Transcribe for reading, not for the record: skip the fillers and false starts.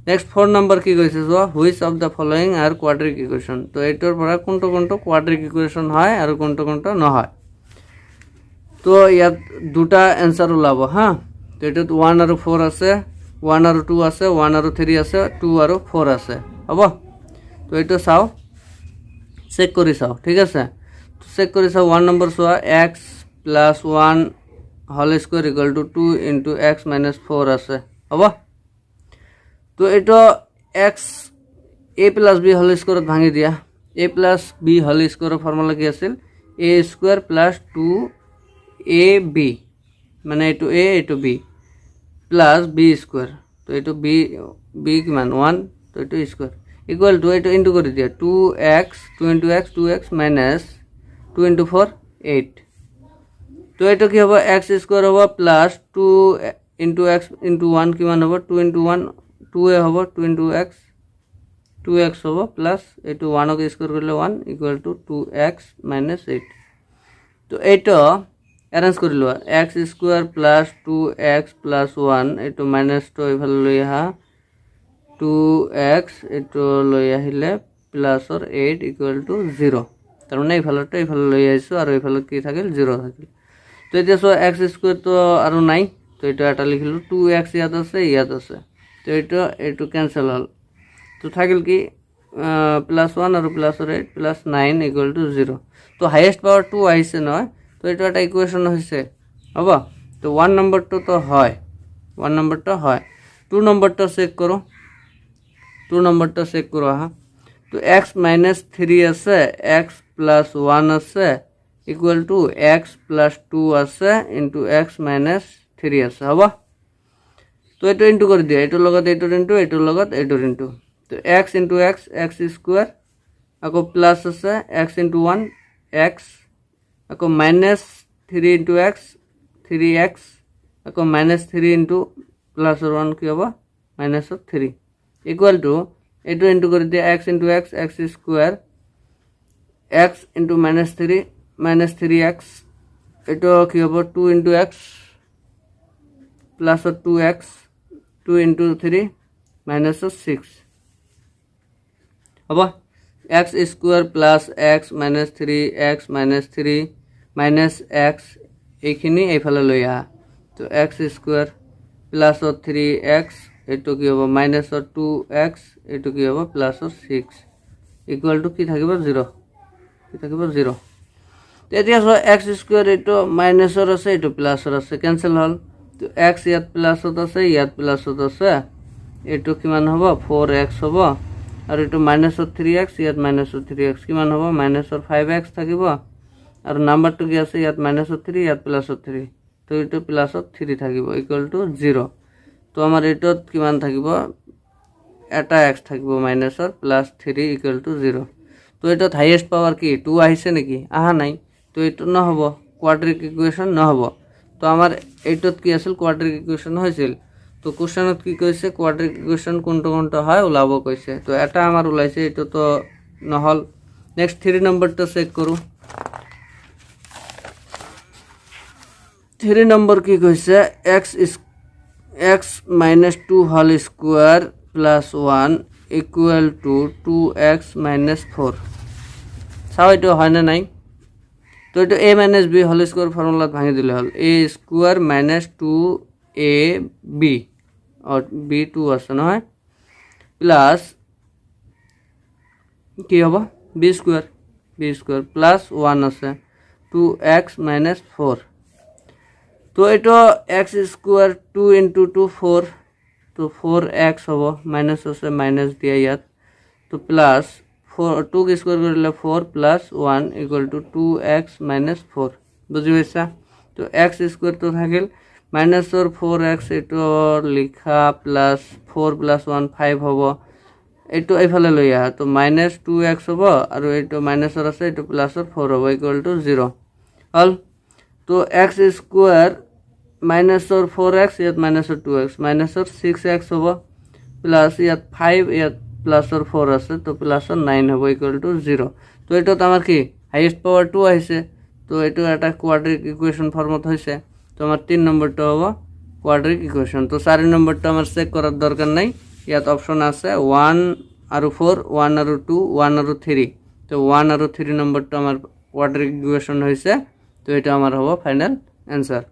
Next 4 number কি কৈছে চোৱা which of the following are quadratic equation তো এইটোৰ পৰা কোনটো কোৱাড্ৰিক ইকুৱেশ্যন হয় আৰু কোনটো নহয় তো ইয়াত দুটা এনসাৰ ওলাব হা তো এটাত 1 আৰু 4 আছে 1 আৰু 2 আছে 1 আৰু 3 আছে 2 আৰু 4 আছে হ'ব তো এইটো চাও চেক কৰি চাও ঠিক আছে তো চেক কৰি চাও 1 নম্বৰ চোৱা x + 1 whole square equal to 2 into x - 4 আছে হ'ব তো এটা x a + b whole square ভাঙি দিয়া a + b whole square formula কি আছিল a স্কয়ার + 2ab মানে এটো a এটো b প্লাস b স্কয়ার তো এটো b কিমান 1 তো এটো স্কয়ার ইকুয়াল টু এটো ইনটু কৰি দিয়া 2x 2x minus 2 into 4 8 তো এটো কি হ'ব x স্কয়ার হ'ব প্লাস 2 into x into 1 কিমান হ'ব 2 into 1 2 এ হ'ব 2 into x 2x হ'ব প্লাস এটো 1 ক স্কয়ার কৰিলে 1 ইকুয়াল টু 2x minus 8 তো এটো অ্যাৰেঞ্জ কৰি লোৱা x square plus 2x plus 1 এটো মাইনাস তো ইফালে লৈ আহা 2x এটো লৈ আহিলে প্লাস অর 8 ইকুয়াল টু 0 তার মানে ইফালেটো ইফালে লৈ আইছো আৰু ইফালে কি থাকিল 0 থাকিল তো এতিয়া সো x স্কয়াৰ তো আৰু নাই তো এটা এটা লিখিলো 2x ইয়াত আছে তো এটো ক্যান্সেল হল তো থাকিল কি প্লাস 1 আৰু প্লাস 8 প্লাস 9 ইকুয়াল টু 0 তো হাইয়েস্ট পাওয়ার 2 আইছে নহয় তো এটা একটা ইকুয়েশন হইছে হবে তো 1 নম্বরটা তো হয় 1 নম্বরটা হয় 2 নম্বরটা চেক করো 2 নম্বরটা চেক করো হ্যাঁ তো x - 3 আছে x + 1 আছে ইকুয়াল টু x + 2 আছে ইনটু x - 3 আছে হবে তো এটা ইনটু করে দিয়া এটার লগত এটার ইনটু এটার লগত এটার ইনটু তো x into x x square আকৌ প্লাস আছে x ইনটু 1 x আকৌ minus 3 into x 3x আকৌ minus 3 into plus 1 কি হ'ব minus 3 equal to এটো ইনটু কৰি দিয়া x into x x square x into minus 3x এটো কি হ'ব 2 into x plus 2x 2 into 3 minus 6 হ'ব x square plus x minus 3x minus 3 minus x এইখিনি এইফালে লৈ আহা তো x স্কয়ার প্লাস 3x এটো কি হ'ব মাইনাস 2x এটো কি হ'ব প্লাস 6 ইকুয়াল টু কি থাকিব 0 কি থাকিব 0 তেতিয়া x স্কয়ার এটো মাইনাসৰ আছে এটো প্লাসৰ আছে ক্যান্সেল হল তো x ইয়াত প্লাসত আছে ইয়াত প্লাসত আছে এটো কিমান হ'ব 4x হ'ব আৰু এটো মাইনাস 3x ইয়াত মাইনাস 3x কিমান হ'ব মাইনাস 5x থাকিব আৰু নাম্বাৰটো কি আছে ইয়াত মাইনাস 3 ইয়াত প্লাস 3 তো এটো প্লাস 3 থাকিব ইকুয়াল টু 0 তো আমাৰ এটোত কিমান থাকিব এটা x থাকিব মাইনাস প্লাস 3 ইকুয়াল টু 0 তো এটোত হাইয়েস্ট পাওয়ার কি 2 আহিছে নেকি আহা নাই তো এটো নহব কোয়াড্রিক ইকুয়েশন নহব তো আমাৰ এটোত কি আছিল কোয়াড্রিক ইকুয়েশন হৈছিল তো কোশ্চেনত কি কৈছে কোয়াড্রিক ইকুয়েশন কোনটো হয় ওলাব কৈছে তো এটা আমাৰ ওলাইছে এটো তো নহল নেক্সট 3 নম্বৰটো চেক কৰো 3 নম্বর কি কৈছে x minus 2 whole square plus 1 equal to 2x minus 4 চাও এটো হয় না নাই তো এটো a minus b whole square formula ভাঙি দিলে হল a square minus 2ab और b 2 আছে নহয় প্লাস কি হবে b square plus 1 আছে 2x minus 4 তো এটো x স্কয়ার 2 into 2 4 তো 4x হবে মাইনাস আছে মাইনাস দিয়া ইয়াত তো প্লাস 4 2 কে স্কয়ার কৰিলে 4 plus 1 equal to 2x minus 4 বুজি পাইছা তো x স্কয়ার তো থাকিল মাইনাস 4x এটো লিখা প্লাস 4 plus 1 5 হবে এটো এইফালে লৈ আহা তো মাইনাস 2x হবে আৰু এটো মাইনাসৰ আছে এটো প্লাসৰ 4 হবে equal to 0 হল তো x স্কয়ার minus 4x ইয়াত minus 2x minus 6x হবে প্লাস ইয়াত 5 ইয়াত প্লাস 4 আছে তো প্লাস 9 হবে ইকুয়াল টু 0 তো এটা তো আমার কি হাইয়েস্ট পাওয়ার 2 আইছে তো এটা একটা কোয়াড্রিক ইকুয়েশন ফর্মত হইছে তো আমার 3 নম্বরটা হবে কোয়াড্রিক ইকুয়েশন তো 4 নম্বরটা আমার চেক করার দরকার নাই ইয়াত অপশন আছে 1 আৰু 4 1 আৰু 2 1 আৰু 3 তো 1 আৰু 3 নম্বৰটো আমাৰ কোৱাড্ৰেটিক ইকুৱেশ্যন হৈছে তো এটা আমাৰ হ'ব ফাইনাল এনসাৰ।